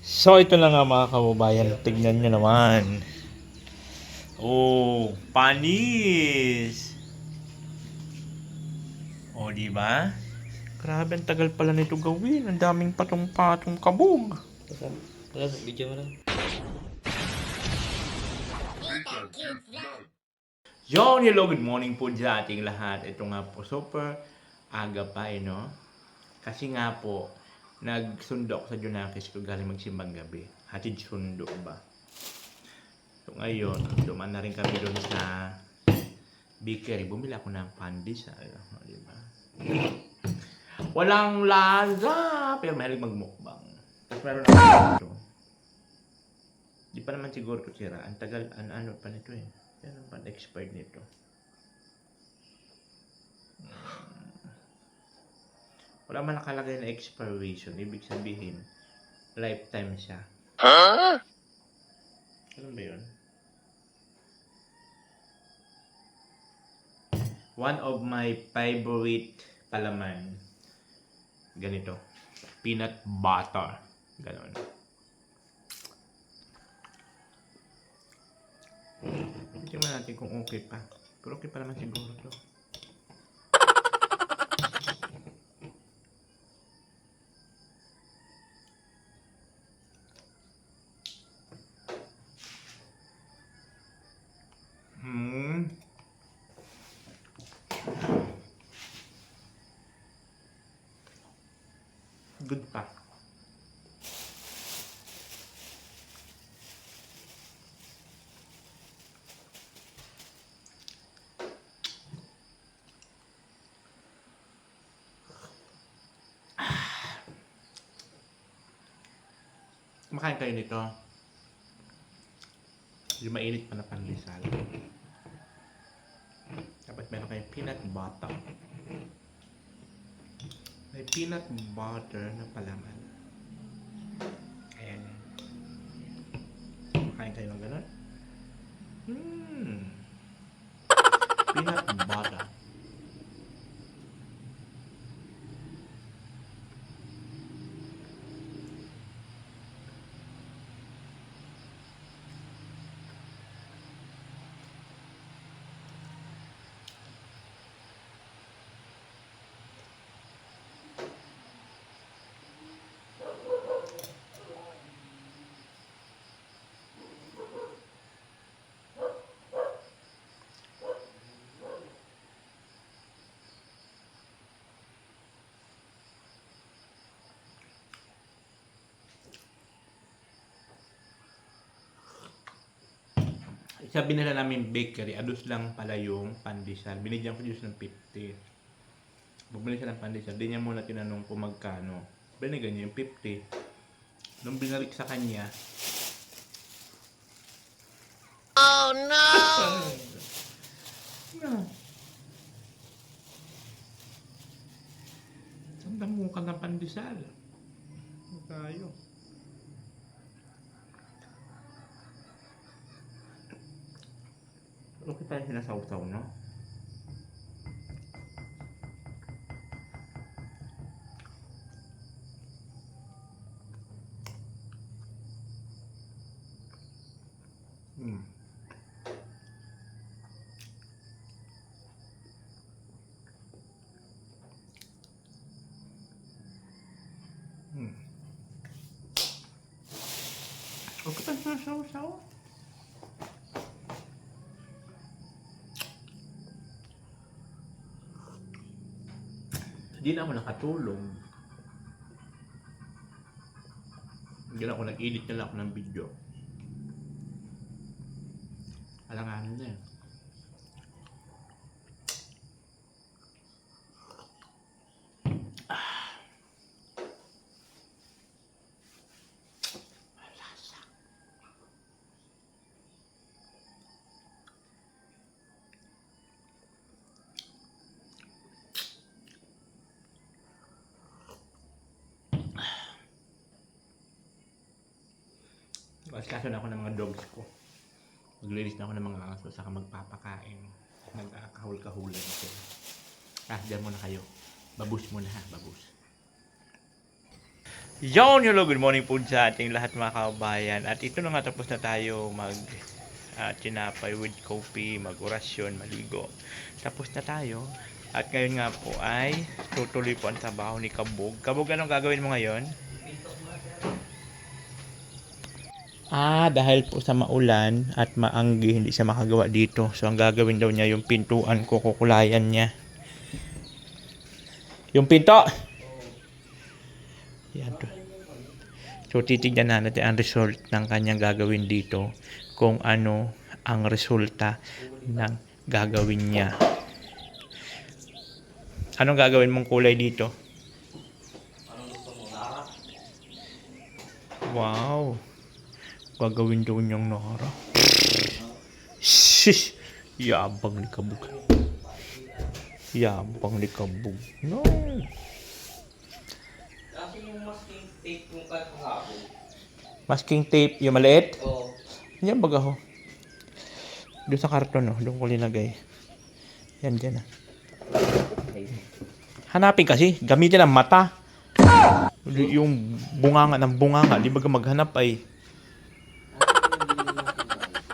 So ito na nga mga kababayan, tignan nyo naman. Oh, panis. Oh, di ba? Grabe, ang tagal pala nito gawin. Ang daming patong-patong kabog. Wala, video mo lang. Yo, hello, good morning po sa ating lahat. Ito nga po, super aga pa no? Kasi nga po, nagsundo ako sa Junakis ko galing magsimbang gabi. Hatid sundo ba? So ngayon, dumaan na rin kami doon sa bakery. Bumili ako ng pandesal. Diba? Walang laza! Pero mahilig magmukbang. Tapos meron ako dito. Di pa naman siguro ito sira. Ang tagal, ano pa nito eh. Yan pa expired nito. Wala man nakalagay na expiration. Ibig sabihin, lifetime siya. Huh? Ano ba yun? One of my favorite palaman. Ganito. Peanut butter. Ganon. Tingnan natin kung okay pa. Pero okay pa naman siguro to. Good pa. Kumakain kayo nito. Yung mainit pa na pandesal. Dapat meron kayong peanut butter. May peanut butter na palaman. Ayan. Kumakain kayo ng gano'n. Peanut butter. Sabi nila namin bakery, adus lang pala yung pandesal. Binigyan ko Diyos ng 50. Bumili siya ng pandesal. Di niya muna tinanong kung magkano. Binigyan niya yung 50. Nung binalik sa kanya, oh no! Ang damukan ng pandesal. Tayo. Okay tayo sinasawsaw, no? Okay tayo sinasawsaw. Hindi na ako nakatulong. Hindi na ako nag-edit na lang ako ng video. Alanganin na eh. Kaso na ako ng mga dogs ko. Maglinis na ako ng mga aso, saka magpapakain. Nagkakahul-kahulan sila. Dyan muna kayo. Babus muna ha, babus. Hello, good morning po sa ating lahat mga kabayan. At ito na nga, tapos na tayo tinapay with coffee, mag-orasyon, maligo. Tapos na tayo. At ngayon nga po ay tutuloy po ang trabaho ni Kabog. Kabog, anong gagawin mo ngayon? Dahil po sa maulan at maanggi, hindi siya makagawa dito. So, ang gagawin daw niya, yung pintuan ko, kukulayan niya. Yung pinto! Yan to. So, titignan na natin ang result ng kanyang gagawin dito. Kung ano ang resulta ng gagawin niya. Anong gagawin mong kulay dito? Wow! Gagawin daw niyang nara. Shish! Yabang ni Kabog. Yabang ni Kabog. No! Kasi yung masking tape mo kahapon. Masking tape, yung maliit? Oo. Yan baga ho. Doon sa karton, no? Doon ko linagay. Yan, dyan. Hanapin kasi. Gamitin ang mata. Yung bunganga ng bunganga. Di ba maghanap ay...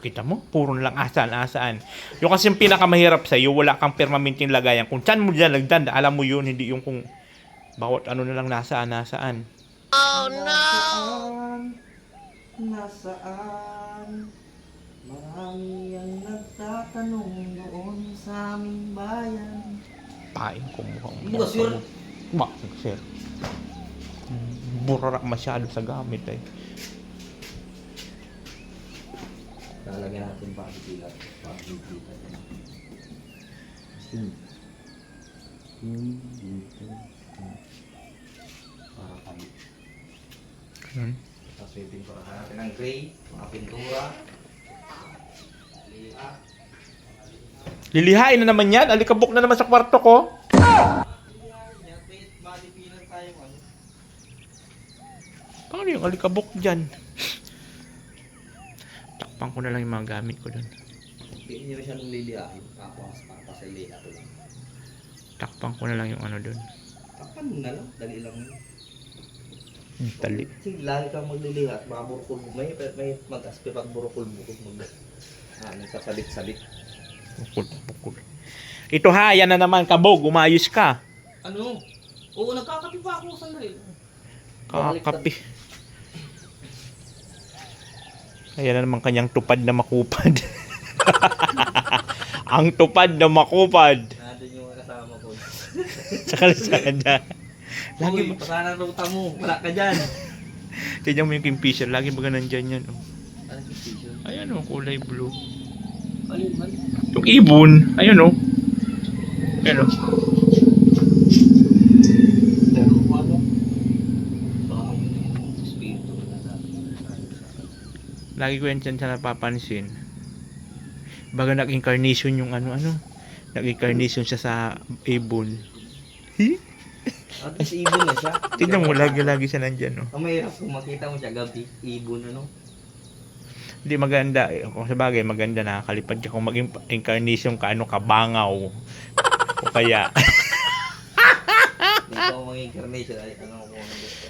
Kita mo? Puro lang asaan. Yung kasi yung pinakamahirap sa'yo, wala kang permanenteng lagayan. Kung saan mo dyan lagdan, alam mo yun, hindi yung kung bawat ano na lang nasaan. Oh no! Nasaan? Marami ang nagtatanong noon sa aming bayan. Pain ko mukhang... Hindi ba, sir? Bakit, sir? Burarak masyado sa gamit eh. Lalagyan natin pag-ilat. Dito. Para tayo. Tapos may pinturahan natin ng gray, mga pintura. Liha. Lilihain na naman yan. Alikabok na naman sa kwarto ko. Body pillar tayo, ano? Paano yung alikabok dyan? Takpan ko na lang yung mga gamit ko dun. Hindi nyo siya nung lilihain. Tapos papasay liha ko lang. Takpan ko na lang yung ano dun. Tapan mo na lang, dali lang yun. Tali. Kasi lagi kang magliliha at maburukol mo. May mag-aspe pag burukol mo. Nagsasalit-salit. Bukol. Ito ha, yan na naman, Kabog. Umayos ka. Ano? Oo, nagkakapi pa ako sandali. Kakapi. Ayan na naman kanyang tupad na makupad. Ang tupad na makupad. Nandun yung kasama ko. Sa kalsada. Lagi Uy, pasana ruta mo. Wala ka dyan. Tignan mo yung kingfisher. Lagi ba nandyan yan? Oh. Ano yung station? Ayan oh, kulay blue. Alin man? Yung ibon. Ayan oh. Ayan oh. Ano? Baka yung espiritu na Lagi ko yan dyan sa napapansin. Baga nag-incarnation yung ano-ano. Nag-incarnation siya sa ibon. At least ibon na siya. Tignan mo, lagi siya nandyan, no? Ang mahirap kung makita mo siya gabi, ibon ano. Hindi maganda. Kung sa bagay, maganda nakakalipad ka. Kung maging incarnation ka, ano ka, bangaw. O kaya, Hindi ko maging incarnation ay ano ko ang gusto.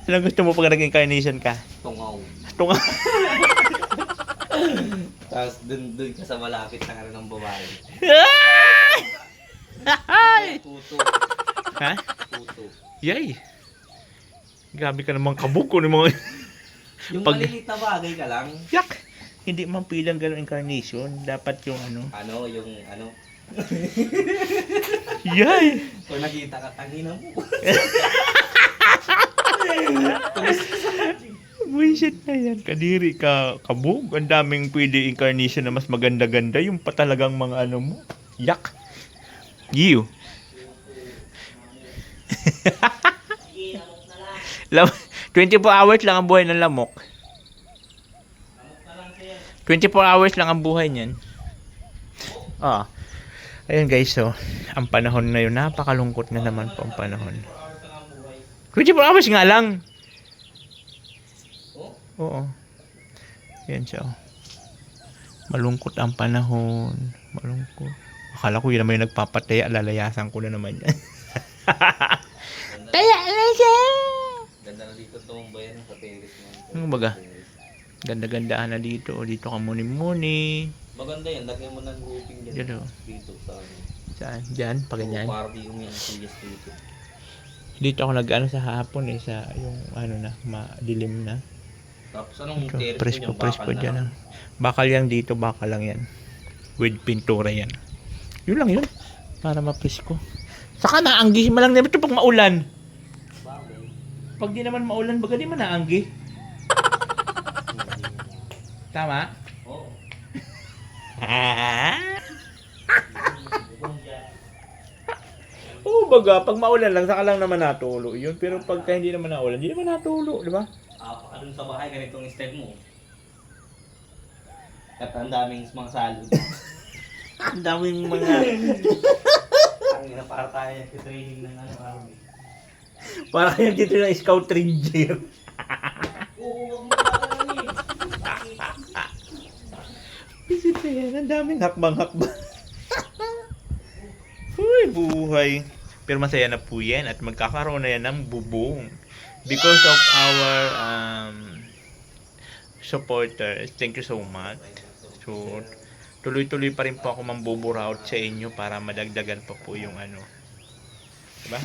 ano gusto mo pag nag-incarnation ka? Tungaw. Tunga. Tapos dun ka sa malapit na ng babae. Puto. Ha? Puto. Yay! Grabe ka naman kabog ko ng mga... Yung Pag- maliliit na bagay ka lang. Yak! Hindi man pilang ganun incarnation. Dapat yung ano... Ano, yung ano. Yay! Kung nakita ka, tangina mo. Bullshit na yan. Kadiri ka, kabog. Ang daming pwede incarnation na mas maganda-ganda. Yung pa talagang mga ano mo. Yak! You! 24 hours lang ang buhay ng lamok. 24 hours lang ang buhay niyan. Ayun guys, so ang panahon na yun, napakalungkot na naman po ang panahon. 24 hours nga lang. Oo. Yan siya. Malungkot ang panahon. Malungkot. Akala ko yun naman yung nagpapataya. Lalayasan ko na naman yan. Taya na siya! Ganda na dito. Kumbaga, ganda-gandaan na dito. O, dito ka muni-muni. Maganda yan, lagyan mo ng grouping dyan. Dito. Dito sa ano. Saan? Diyan? Pa ganyan? Para di umiyan siyas dito. Dito ako nag-ano sa hapon sa yung ano na, madilim na. Tapos anong Ito, terrace presko, mo dyan? presko Bakal na dyan. lang. Bakal yan dito, bakal lang yan. With pintura yan. Yun lang yun. Para mapresko. Saka naanggi mo lang naman ito pag maulan. Bagay. Pag di naman maulan, baga di man naanggi. Tama? Oo. Oo, baga, pag maulan lang, saka lang naman natulo yun. Pero pagka hindi naman naulan, hindi naman natulo, di ba? Ano sa bahay, ganitong style mo. At ang daming mga salud. Ang daming mga... Ang ina para tayo training ng ano army. Para kayo dito ng scout ranger. Oo, wag mo na Visit na yan, ang daming hakbang-hakbang. Uy, buhay. Pero masaya na po yan at magkakaroon na yan ng bubong. Because of our supporters, thank you so much. So, tuloy-tuloy pa rin po ako mambuburaot sa inyo para madagdagan pa po yung ano. Diba?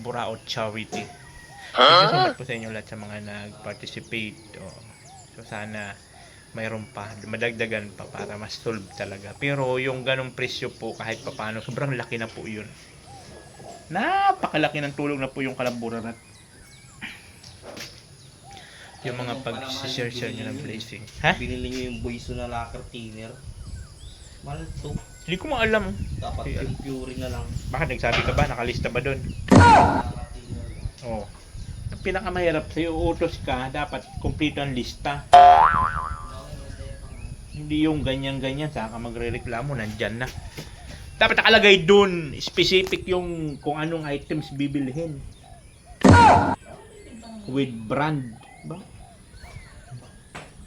Buraot charity. Thank you so much po sa inyo lahat sa mga nag-participate. So, sana mayroon pa, madagdagan pa para mas solve talaga. Pero yung ganong presyo po kahit papaano, sobrang laki na po yun. Napakalaki ng tulong na po yung kalaburan at yung mga pag-share nyo ng blessing. Ha? Binili nyo yung Boyso na lacquer thinner. Mahal to. Hindi ko maalam. Dapat yung pure na lang. Bakit nagsabi ka ba? Nakalista ba doon? Oo. Ang pinakamahirap sa'yo, utos ka, dapat kompleto ang lista. Hindi yung ganyan-ganyan, saka magre-reklamo, nandyan na. Dapat nakalagay doon, specific yung kung anong items bibilhin. With brand. Ba?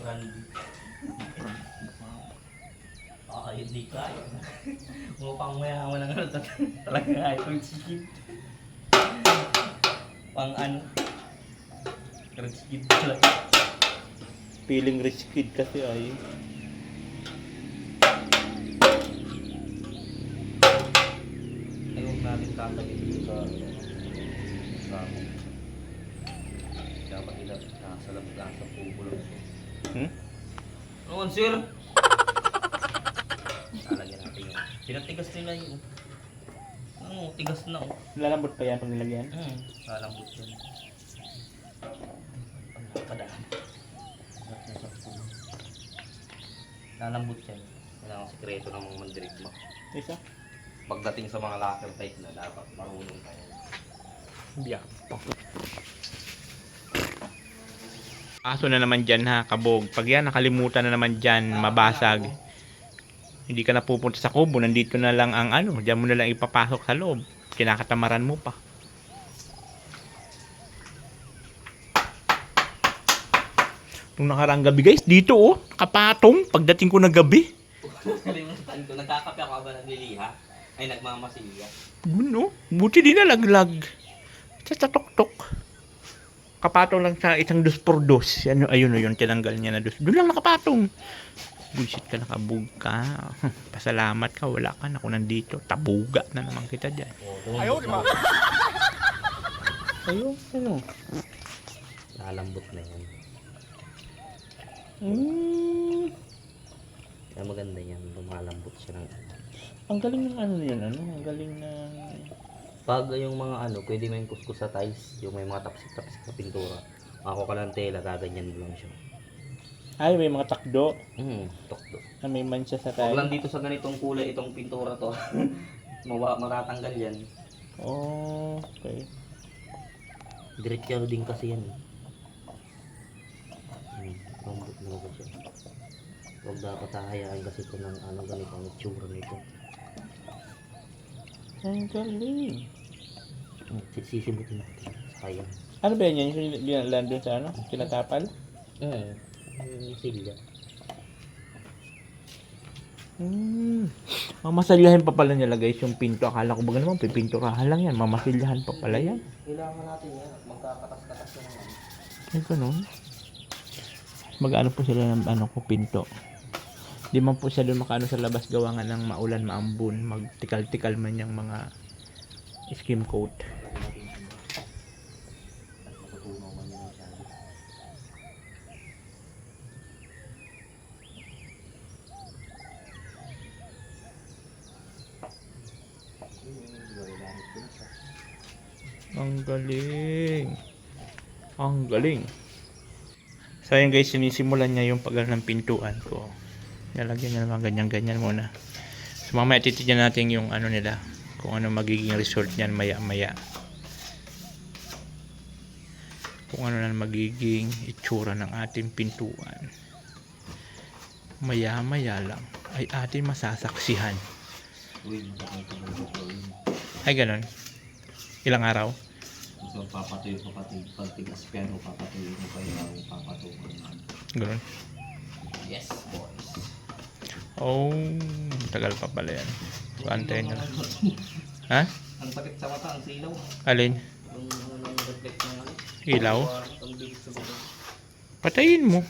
Brand. Hindi kaya. Mukhang mayaman ng ano talaga iPhone skin. Pang ano? Rich kid talaga. Feeling rich kid kasi ay. Huwag natin tatagin dito sa dapat nila nasa labas sa pupo lang. Noon sir. Lalagyan natin yung pinatigas nila yung tigas na oh. Lalambot pa yan pag nilagyan? Lalambot yun. Padaan. Lalambot yan. Yan ang sikreto ng mga mandirigma. Isa? Pagdating sa mga lacquer type na dapat marunong tayo. Biyak. Aso na naman dyan ha, kabog. Pag yan nakalimutan na naman dyan, mabasag. Hindi ka na pupunta sa kubo, nandito na lang ang ano, dyan mo na lang ipapasok sa loob. Kinakatamaran mo pa. Nung nakaraang gabi guys, dito kapatong pagdating ko na gabi. Kalimutan ko, nagkakape ako ba nagliliha? Ay, nagmamasilya. Buti di nalaglag. Sa tok-tok. Kapatong lang sa isang 2x2. Ayun o yun, tinanggal niya na 2. Doon lang nakapatong. Bullshit ka, nakabug ka. Pasalamat ka, wala ka na. Kung nandito, tabuga na naman kita dyan. Ayaw, di ba? Ayun, ano? Lalambot na yan. Kaya maganda yan, lumalambot siya ng Ang galing ng ano yun, Ang galing ng... Pag yung mga pwede mo yung kuskus sa tiles, yung may mga tapsik-tapsik na pintura. Ako ka ng tela, gaganyan mo lang siya. Ay, may mga takdo Tokdo. na may mancha sa Huwag tayo. lang dito sa ganitong kulay itong pintura to. Matatanggal yan. Oh, okay. Diretso din kasi yan. Lambot na ako siya. Huwag dapat hahayaan kasi ito ng ganito ang itsura nito. Ang galing. Sisimutin natin. Sayang. Ano ba yan? Yung binalan doon sa tinatapal? Yung silya. Mamasilyahan pa pala nila guys yung pinto. Akala ko ba naman pipinturahan lang yan. Mamasilyahan pa pala yan. Kailangan natin yan at magkakatas-katas na naman. Ay, ganun. Mag-ano po sila ng ano ko, pinto. Di man po siya doon makaano sa labas gawa nga ng maulan, maambun. Magtikal-tikal man yung mga skim coat. Matutunaw man yun siya. Ang galing. Ang galing. So ayun guys, sinisimulan niya yung pag ng pintuan ko. Nilagyan niya naman ganyan-ganyan muna. So mamaya titignan natin yung ano nila. Kung ano magiging result niyan maya-maya. Kung ano na magiging itsura ng ating pintuan. Maya-maya lang ay ating masasaksihan. Ay ganon. Ilang araw? So, papatuyo ko pati pagtigas pero papatuyo ko pa yung papatuyo ko naman. Ganon. Yes, boys. Oh, tagal pa pala yan. So, antayin na lang. Ha? Ang sakit sa mata, ang silaw. Alin? Yung ano nang reflect ng ano. Ilaw? Ang bilis sa baba. Patayin mo.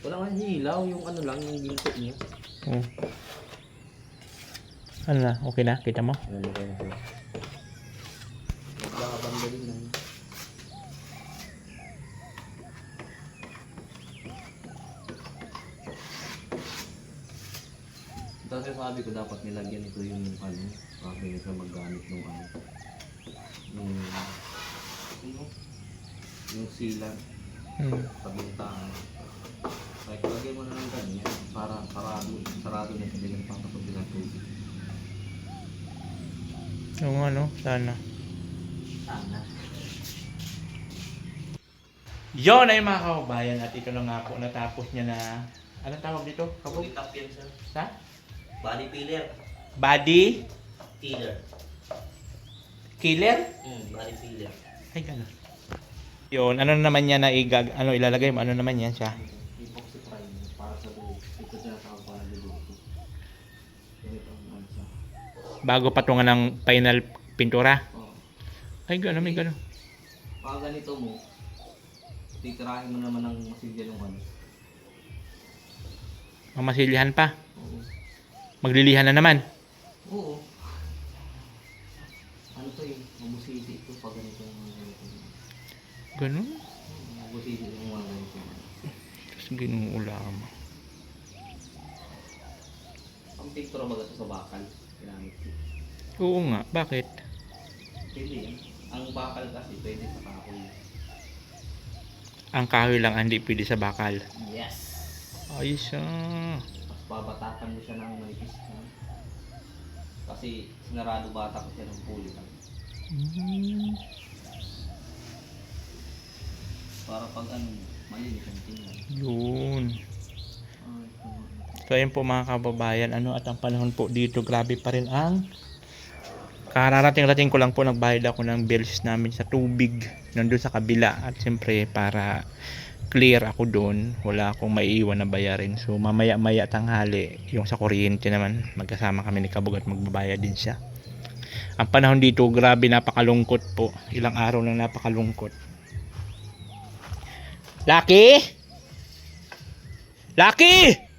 Wala nga hilaw, yung ano lang, yung ginto niya. Oh. Ano na? Okay na? Kita mo? Ano ba yun? Nagbabanda din lang. Dati sabi ko dapat nilagyan ito yung ano, sabi nito maggamit ng ano. Yung sealant sa bintahan. Like, lagyan mo na ng ganyan para sarado na hindi lang papatog ng tubig. Yung ano? Sana. Sana. Yun ay mga kababayan at ito na nga po natapos niya na ano tawag dito? Kapag itap yan sir. Sa? Body peeler. Body Peeler. killer? Body peeler. Ay gano'n. Yun, ano naman yan na ano ilalagay mo? Ano naman yan siya? Epoxy primer para sa buhok. Ito siya tawag para sa buhok. Ganito ang mansa. Bago patungan ng final pintura? Oh. Ay gano'n, may gano'n. Pag ganito mo, titirahin mo naman ng masigla yung ano. Mamasilyahan pa. Oo. Maglilihan na naman. Oo. Ano to yung mabusisi ito pag ganito yung mga ganito. Gano'n? Mabusisi yung mga ganito. Tapos ginuulam. Ang picture ba ito sa bakal? Ginamit ko. Oo nga, bakit? Pwede yan. Ang bakal kasi pwede sa kahoy. Ang kahoy lang hindi pwede sa bakal. Yes! Ayos ah. Tapos babatakan mo siya ng manipis na. Kasi sinarado bata ko siya ng pulit. Para pag ano, malinis ang tingnan. Yun. Ay, So ayun po mga kababayan, ano at ang panahon po dito, grabe pa rin ang kararating-rating ko lang po, nagbayad ako ng bills namin sa tubig nandun sa kabila at siyempre para clear ako doon, wala akong maiiwan na bayarin. So mamaya-maya tanghali, yung sa kuryente naman, magkasama kami ni Kabog at magbabayad din siya. Ang panahon dito, grabe napakalungkot po. Ilang araw lang napakalungkot. Lucky! Lucky!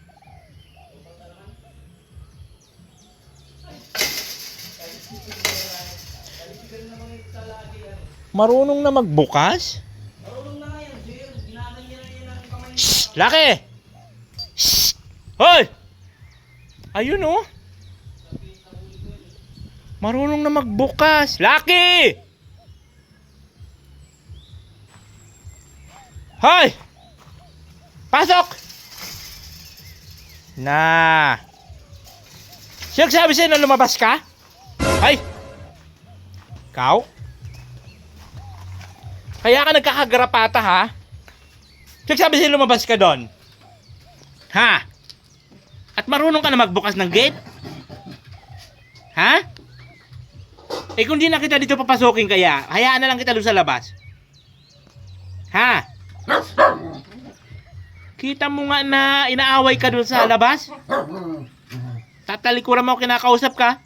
Marunong na magbukas? marunong na nga yan, Jir. Ginanay niya na yan ang kamay. Shh! Lucky! Shh! Hoy! Ayun oh! Marunong na magbukas! Lucky! Hoy! Pasok! Na! Sino sabi sa'yo na lumabas ka? Ay! Ikaw? Kaya ka nagkakagarapata ha? Sino sabi sa'yo lumabas ka doon? Ha? At marunong ka na magbukas ng gate? Ha? Eh kung di na kita dito papasukin kaya, hayaan na lang kita doon sa labas. Ha? Kita mo nga na inaaway ka doon sa labas? Tatalikuran mo kinakausap ka?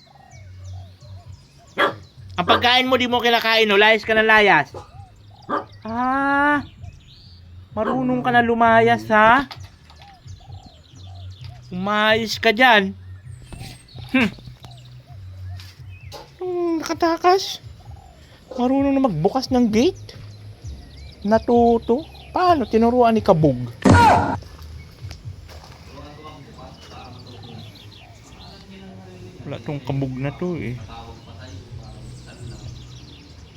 Ang pagkain mo di mo kinakain, no? Layas ka na layas. Ah, marunong ka na lumayas, ha? Umayos ka dyan. Nakatakas. Marunong na magbukas ng gate. Natuto. Paano? Tinuruan ni Kabog. Wala tong Kabog na to eh.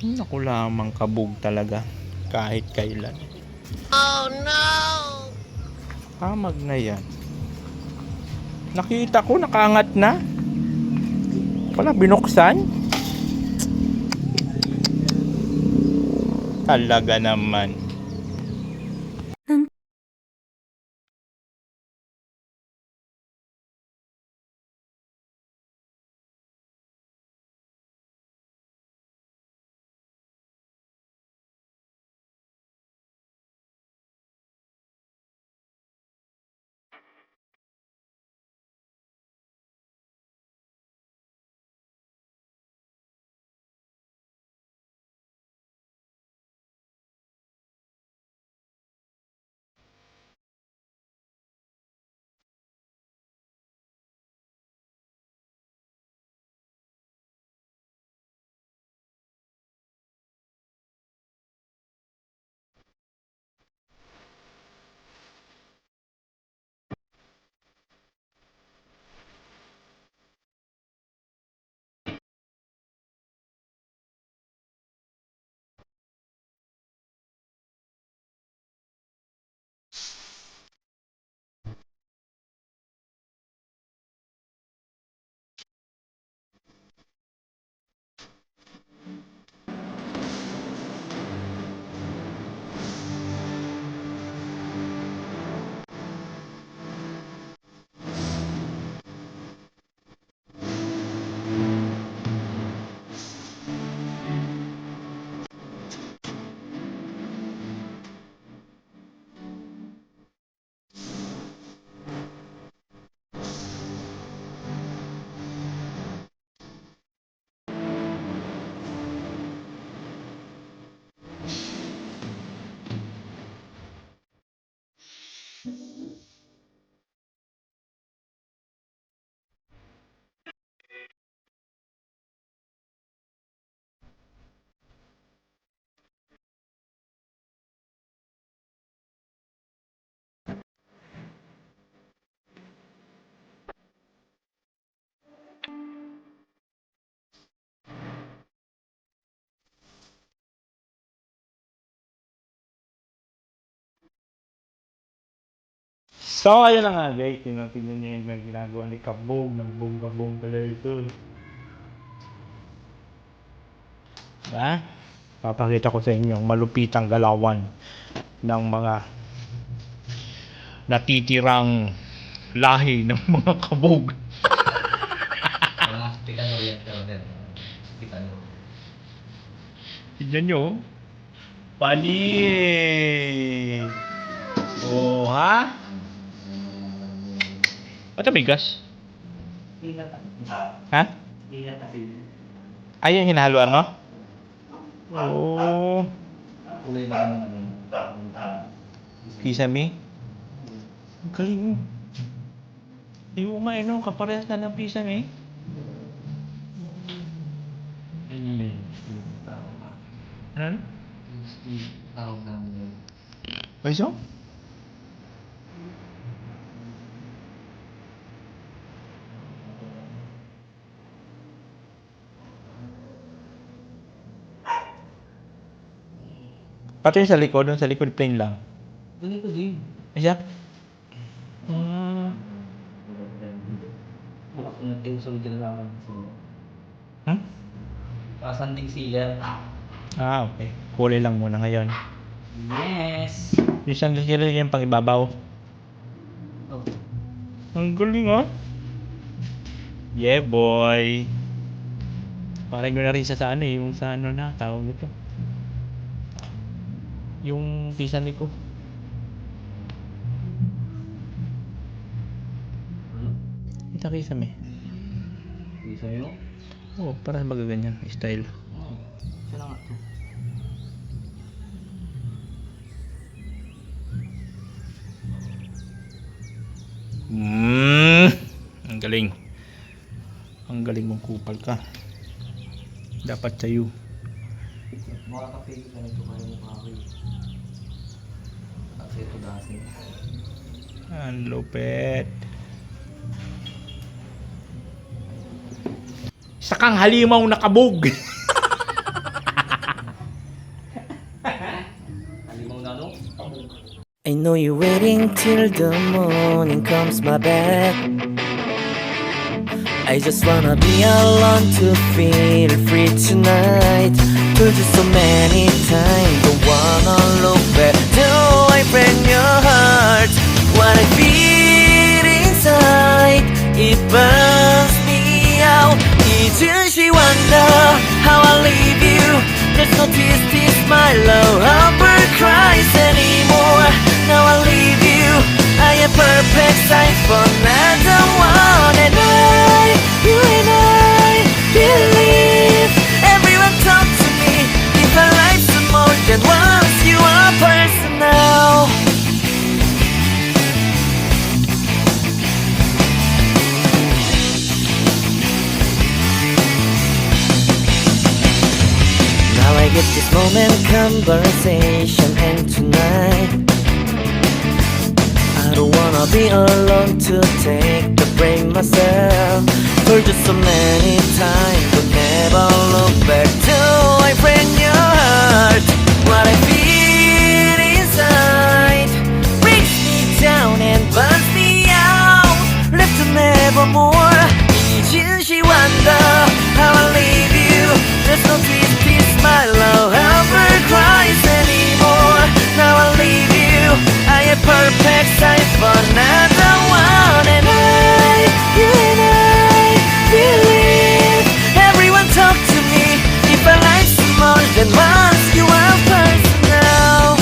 Naku lamang Kabog talaga. Kahit kailan. Oh no! Hamag na yan. Nakita ko, nakaangat na. Wala, binuksan. Talaga naman. So, ayun na nga guys. Tingnan niyo yung mga ginagawa ni Kabog. Nagbongga-bongga na ito. Diba? Papakita ko sa inyo ang malupitang galawan ng mga natitirang lahi ng mga Kabog. Tikan mo yan, pero din. Tikan mo. Tignan nyo. Palit! Oh, ha? Ba't may gas? Ha? Ay, yung hinahaluan mo? Oh. Kulay na Kisame? Ang galing mo. Di mo nga, no? Kaparehas na ng pisang Ano? tawag namin yun. Paiso? Pati yung sa likod, doon sa likod plain lang. Ganito din. Ayan. Hmm. Natin sa original naman. Hmm? Kasanding sila. Ah, okay. Kulay lang muna ngayon. Yes! Isang sila yung pang ibabaw. Oh. Ang galing Yeah, boy. Parang yun na rin sa ano yung sa ano na, tawag nito. Yung pisan ko. Kita kisame. Sige sa'yo. Oh, para magaganyan style. Siya na nga to. Ang galing. Ang galing mong kupal ka. Dapat sa'yo. Makakapigil ka nito kaya mo kaki. Kasi ito dasi. Ang lupet. Isa kang halimaw nakabog. Halimaw na no? I know you're waiting till the morning comes my back. I just wanna be alone to feel free tonight. Told you so many times, don't wanna look back. Do I break your heart? What I feel inside, it burns me out. Didn't she wonder how I leave you? There's no tears, tears, my love, heartbreak cries anymore. Now I leave you, I am perfect sight for another one. And you and I believe everyone talk to me. If our life's more than once, you are personal. Now I get this moment, conversation, and tonight I don't wanna be alone to take the blame myself. Told you so many times, but never look back. Do I break your heart? What I feel inside breaks me down and burns me out. Left to nevermore. Didn't she wonder how I leave you? There's no tears, tears, my love, ever cries anymore. Now I leave you, I am perfect sight for another one. And you and I believe everyone talk to me. If our life's more than once, you are personal.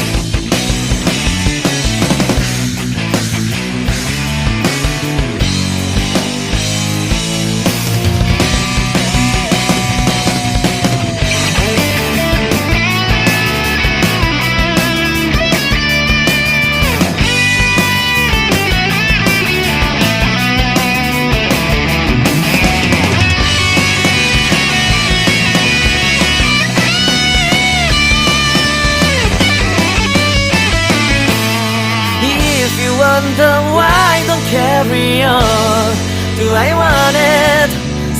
If you wonder why, don't carry on. Do I want it?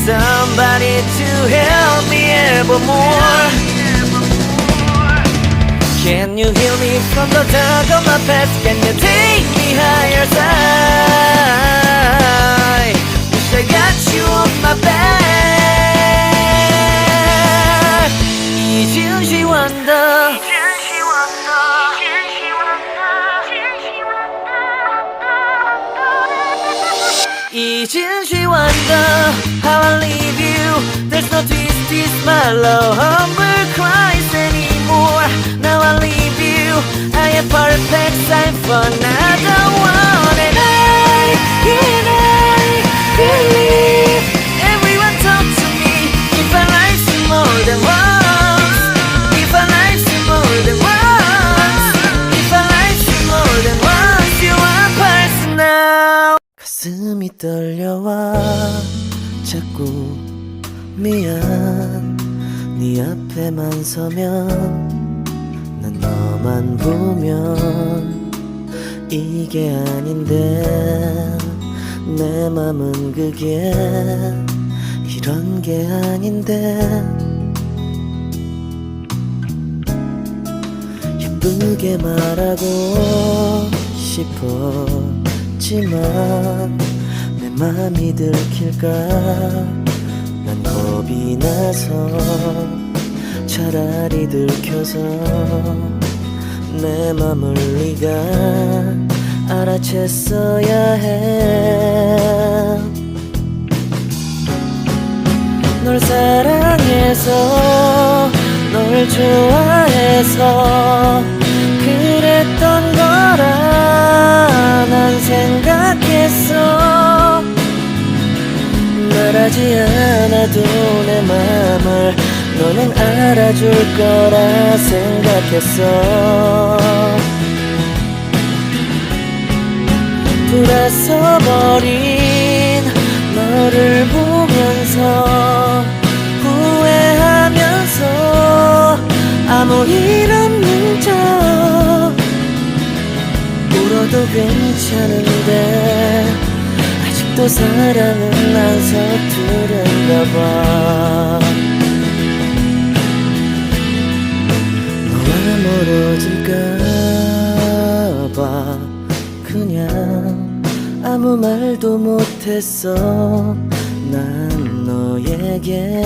Somebody to help me evermore. Can you heal me from the dark of my past? Can you take me higher side? Wish I got you on my back. Didn't she wonder? Didn't she wonder how I leave you? There's no tears, tears, my love, hunger cries anymore. Now I leave you, I am perfect sign for another one. And you and I believe everyone talk to me. If our life's more than once, if our life's more than once, if our life's more than once, you are personal. 가슴이 떨려와 자꾸 미안. 네 앞에만 서면 난 너만 보면 이게 아닌데 내 맘은 그게 이런 게 아닌데 예쁘게 말하고 싶었지만 내 맘이 들킬까 난 겁이 나서 차라리 들켜서 내 맘을 네가 알아챘어야 해. 널 사랑해서 널 좋아해서 그랬던 거라 난 생각했어. 말하지 않아 너는 알아줄 거라 생각했어. 돌아서버린 너를 보면서 후회하면서 아무 일 없는 척 울어도 괜찮은데 아직도 사랑은 안 서투른가 봐. 너와 멀어질까 봐 그냥 아무 말도 못했어. 난 너에게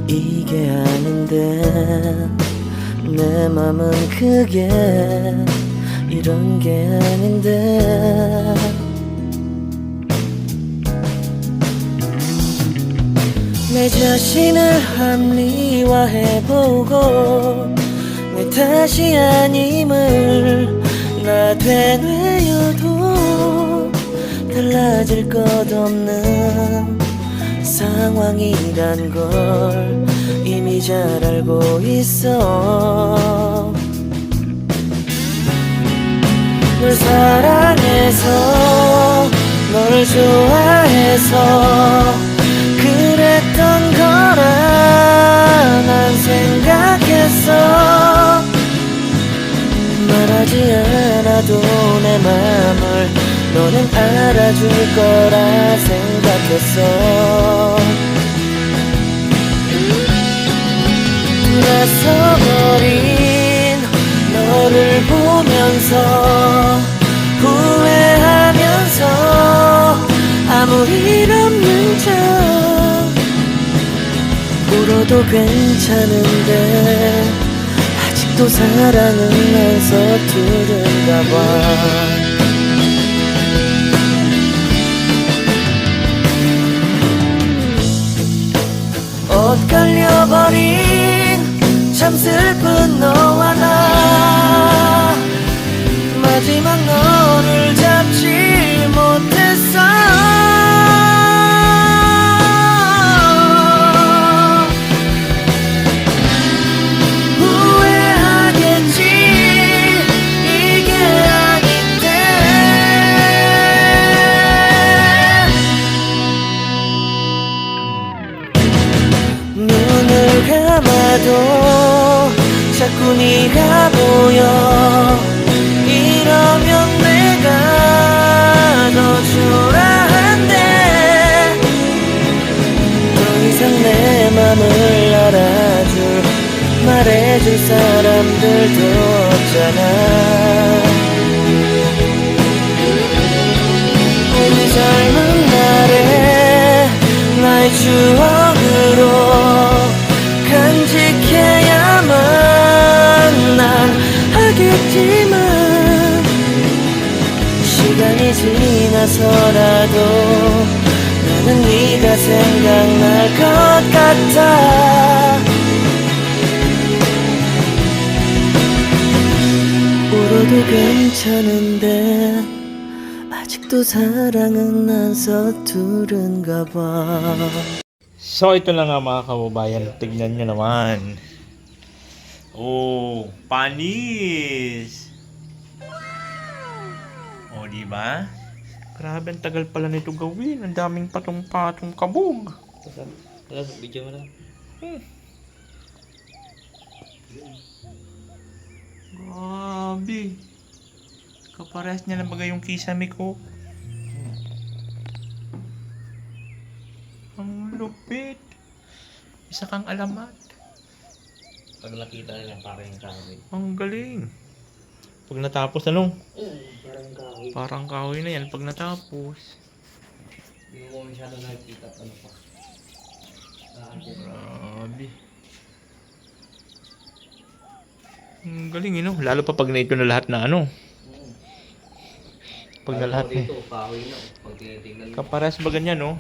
이게 아닌데 내 맘은 그게 이런 게 아닌데. 내 자신을 합리화해보고 내 탓이 아님을 나 되뇌어도 달라질 것 없는 상황이란 걸 이미 잘 알고 있어. 널 사랑해서 널 좋아해서 그랬던 거라 난 생각했어. 말하지 않아도 내 맘을 너는 알아줄 거라 생각했어. 돌아서버린 너를 보면서 후회하면서 아무 일 없는 척 울어도 괜찮은데 아직도 사랑은 안 서투른가 봐. 엇갈려버린 참 슬픈 너와 나 마지막 너를 잡지 못했어. 후회하겠지 이게 아닌데. 눈을 감아도 자꾸 네가 보여. 이러면 내가 더 초라한데 더 이상 내 맘을 알아줄 말해줄 사람들도 없잖아. 우리 젊은 날에 나의 추억으로 간직해야만 난 하겠지만 시간이 지나서라도 나는 네가 생각날 것 같아. 울어도 괜찮은데 아직도 사랑은 안 서투른가 봐. So ito na nga mga kababayan, tignan nyo naman. Oh, panis! Oh, di ba? Grabe, ang tagal pala nito gawin. Ang daming patong-patong kabog. Video mo na. Grabe. Kaparehas niya lang bagay yung kisame ko. Ang lupit. Isa kang alamat. Pag nakita nila parang yung kahoy. Ang galing. Pag natapos, anong? Parang kahoy. Parang kahoy na yan pag natapos. Hindi mo masyado nakikita ano pa. Grabe. Ang galing, no? Lalo pa pag na-ito na lahat na ano. Pag na lahat dito, kahoy na. Pag tinitingnan mo. Kaparas ba ganyan, no?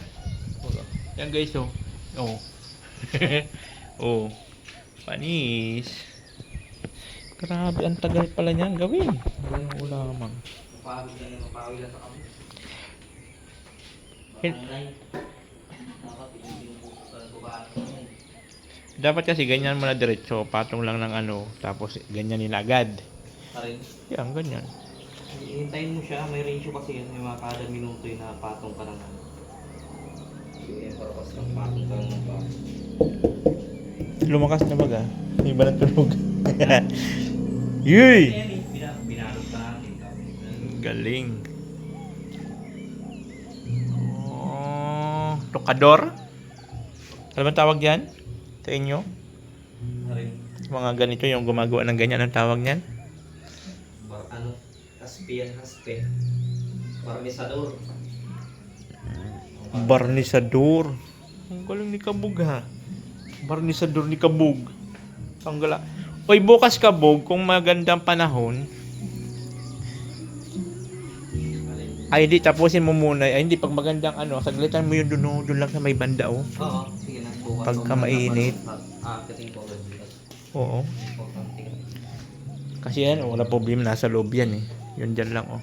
Yan guys, oh. Oh. Oh. Panis. Grabe, ang tagal pala niyan gawin. Walang ulamang. Mapawi lang sa kami. Hin- Dapat hindi yung bukas. Dapat kasi ganyan mo na diretso, patong lang ng ano, tapos ganyan nila agad. Arin. Yan, ganyan. Hintayin mo siya, may ratio kasi yun, may mga kada minuto yun na patong ka ng ano. Yung purpose ng patong ka ng patong. Lumakas na baga. Iba ng tunog. Yuy! Yan eh, binalot ka natin. Galing. Oh, tokador? Ano ba tawag yan? Sa inyo? Arin. Mga ganito yung gumagawa ng ganyan. Anong tawag niyan? Ano? Haspe yan, haspe. Barnisador. Barnisador. Ang galing ni Kabog ha. Barnisador ni Kabog. Ang gala. Oy, bukas Kabog, kung magandang panahon, ay hindi, tapusin mo muna. Ay hindi, pag magandang ano, saglitan mo yun dun lang sa may banda oh. Oo, sige na. Bukas. Pagka mainit. Kating ko rin. Oo. Importante ka. Kasi yan, wala problema, nasa loob yan eh. Yun dyan lang oh.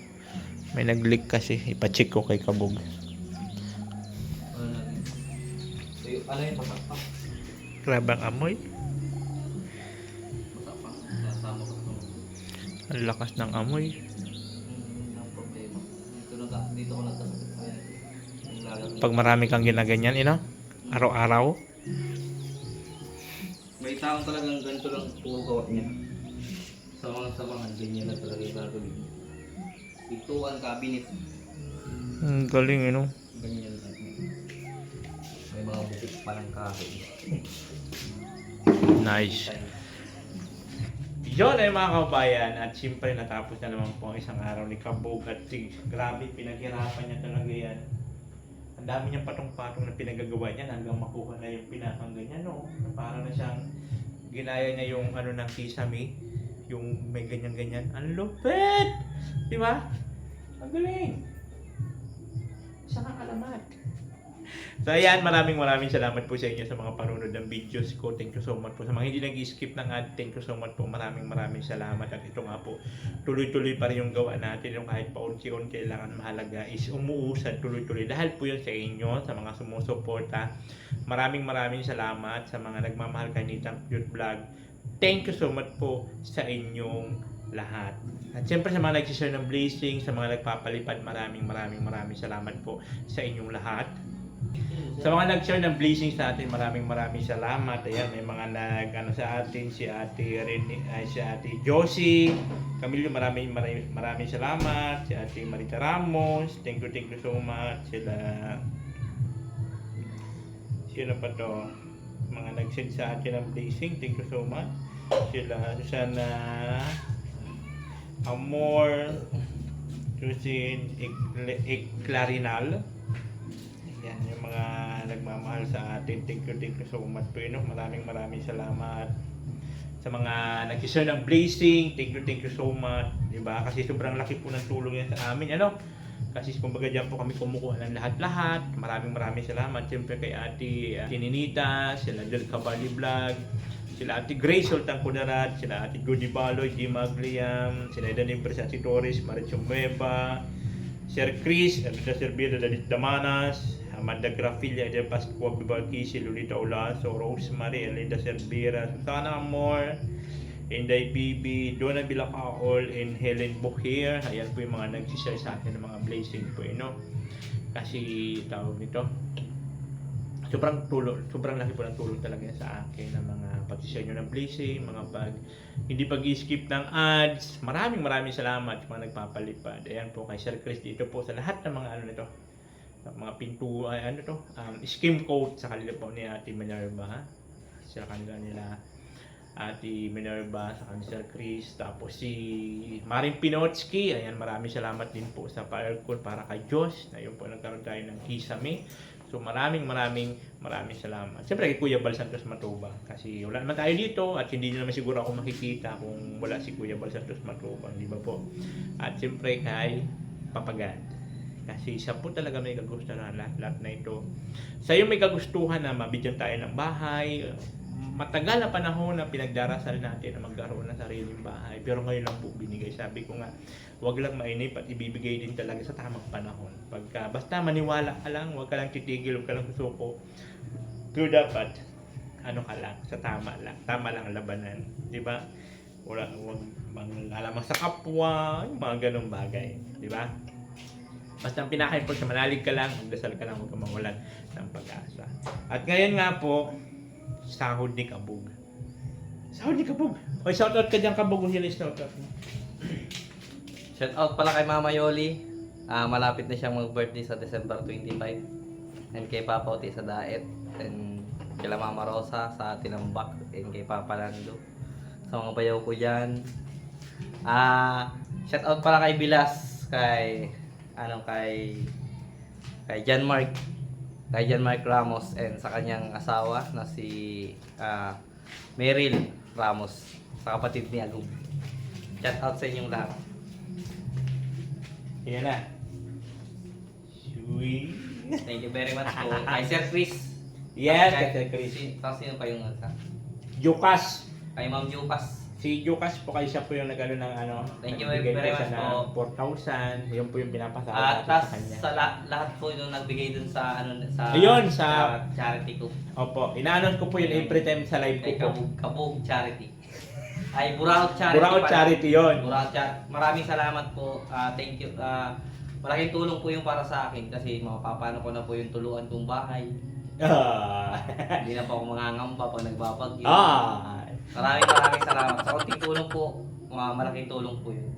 May nag-leak kasi, ipacheck ko kay Kabog. Ano na rin? So, ano yung masakpak? Grabe ang amoy. Masakpak. Kasama ko ito. Ang lakas ng amoy. Ang problema. Dito ko nagkasakit. Yung lalag. Pag marami kang ginaganyan, araw-araw. May taong talagang ganito lang puro gawa niya. Sa mga ganyan na talaga yung gagawin. Ituan cabinet. Ang galing Ganyan lang. May mga bukit pa ng kahoy. Nice. Yun ay mga kabayan, at siyempre natapos na naman po ang isang araw ni Kabog at grabe pinaghirapan niya talaga yan. Ang dami niyang patong-patong na pinagagawa niya hanggang makuha na yung pinakang ganyan no. Para na siyang ginaya niya yung ano ng kisame, yung may ganyan-ganyan. Ang lupit! Di ba? Ang galing! Isa kang alamat. So ayan, maraming salamat po sa inyo sa mga panunod ng videos ko. Thank you so much po. Sa mga hindi nag-skip ng ad, thank you so much po. Maraming salamat. At ito nga po, tuloy-tuloy pa rin yung gawa natin. Yung kahit pa unti-unti kailangan mahalaga is umuusad tuloy-tuloy. Dahil po yun sa inyo, sa mga sumusuporta. Maraming salamat sa mga nagmamahal kay Nitang Cute Vlog. Thank you so much po sa inyong lahat. At siyempre sa mga nagsishare ng blessing, sa mga nagpapalipad, maraming salamat po sa inyong lahat. Sa mga nag-share ng blessings sa atin, maraming salamat. Ayan, may mga nag-ano sa atin, si Ate Rene, si Ate Josie Camilo, maraming salamat. Si Ate Marita Ramos, thank you so much. Sila pa to, mga nag-send sa atin ng blessing, thank you so much. Sila Susana Amor, Susin Clarinal. Yan, yung mga nagmamahal sa atin. Thank you so much po. Maraming salamat. Sa mga nag-share ng blessing, thank you so much. Diba? Kasi sobrang laki po ng tulong yan sa amin. Kasi kumbaga dyan po kami kumukuha ng lahat-lahat. Maraming salamat. Siyempre kay Ate Ninita, sila Del Cavalli Vlog, sila Ate Grace Sultan Kudarat, sila Ate Goody Baloy, G. Magliam, sila Edan Impres, Ate Torres, Marichong Beba, Sir Chris, Sir Bida Dalit Damanas, Amanda Grafilla, Eder Pascua Bibalquisi, Lolita Olaso, Rosemary, Elida Cervera, Susana Amor, Inday Bibi, Donna Bilacaol, and Helen Buhir. Ayan po yung mga nagsishare sa akin ng mga blessing po, Kasi tawag nito, sobrang laki po ng tulong talaga sa akin ng mga pag-share nyo ng blessing, mga hindi pag-skip ng ads. Maraming salamat sa mga nagpapalipad. Ayan po kay Sir Chris dito po sa lahat ng mga nito, mga pinto, scheme code sa kanila po ni Ate Minerva, sa kanila nila Ate Minerva, sa kanila Sir Chris, tapos si Maring Pinotsky. Ayan, maraming salamat din po sa pa-aircon para kay Josh na yun po nagkaroon tayo ng kisame. So maraming salamat. Siyempre kay Kuya Bal Santos Matuba, kasi wala naman tayo dito at hindi naman siguro ako makikita kung wala si Kuya Bal Santos Matuba, di ba po? At siyempre kay Papagad, kasi siya po talaga may kagustuhan na lahat na ito. Sa iyo may kagustuhan na mabigyan tayo ng bahay. Matagal na panahon na pinagdarasal natin na magkaroon ng sariling bahay. Pero ngayon lang po binigay. Sabi ko nga, wag lang mainip at ibibigay din talaga sa tamang panahon. Basta maniwala ka lang, wag ka lang titigil, wag ka lang susuko. Pero dapat, ano ka lang, sa tama lang ang labanan, di ba? Wag manglalamang sa kapwa, yung mga ganung bagay, di ba? Basta ang pinaka-important, manalig ka lang, magdasal ka lang, huwag kang mawalan ng pag-asa. At ngayon nga po, sahod ni Kabog. Sahod ni Kabog. Oy, shoutout ka dyan, Kabog, yung shoutout mo. Shout out pala kay Mama Yoli. Malapit na siyang mag-birthday sa December 25. And kay Papa Oti sa Daet. And kay Mama Rosa sa Tinambak. And kay Papa Lando. Sa mga bayaw ko dyan. Shout out pala kay Bilas. Kay John Mark. Kay John Mark Ramos. And sa kanyang asawa na si Meryl Ramos. Sa kapatid ni Agum. Shout out sa inyong lahat. Yan na. Sweet. Thank you very much po. Kay Sir Chris. Yes, kay Chris. Sino pa yung nasa? Jukas. Kay Ma'am Jupas. Si Jukas po, kayo siya po yung nag-ano ng ano. Thank you nagbigay very po siya much ng 4,000. Yun po yung pinapasahod At natin sa kanya. sa lahat po yung nagbigay dun sa Ayun, sa charity ko. Opo, inaanon ko po yun every time sa live ko Kay po. Kabog Charity. Ay Buraot Charity. Buraot pala. Charity yun. Buraot Charity. Maraming salamat po. Thank you. Malaking tulong po yung para sa akin kasi mapapano ko na po yung tuluan kong bahay. Hindi na po ako mangangamba pag nagbabagyo. Maraming salamat. Sa konting tulong po, malaking tulong po yun.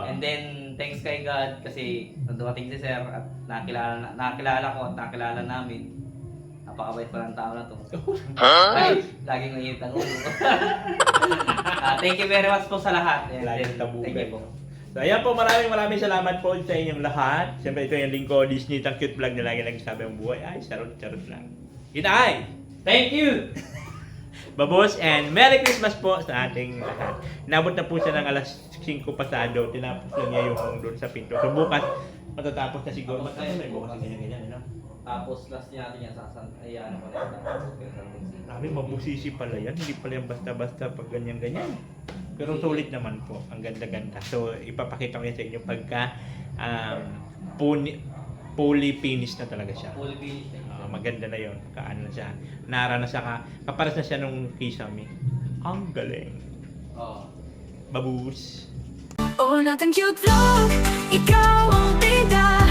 And then, thanks kay God kasi dumating si Sir at nakilala ko at nakilala namin. Napakabait pa ng tao na to. Ay, laging mainit ang ulo. Thank you very much po sa lahat. And Laging then, tabugan. thank you po. So ayan po, maraming salamat po sa inyong lahat. Siyempre ito yung lingko, Disney Tang Cute Vlog na lagi nagsasabi ang buhay. Ay, charot lang. Inay! Thank you! Babos and Merry Christmas po sa ating lahat. Inabot na po siya ng alas 5 pasado. Tinapos lang niya yung doon sa pinto. So bukas, matatapos na siguro. Tapos Matapos na tayo, bukas bukas. ganyan-ganyan, ano? Tapos last niya natin yan ano pa rin. Sabi, mabusisi pala yan. Hindi pala yan basta-basta pag ganyan-ganyan. Pero sulit naman po. Ang ganda-ganda. So, ipapakita ko yan sa inyo pagka fully finished na talaga siya. Fully finished. Maganda na yon. Kaano na siya. Nara na siya kaparas na siya nung Kisame. Ang galing. Babus. All natin cute vlog, ikaw ang bida.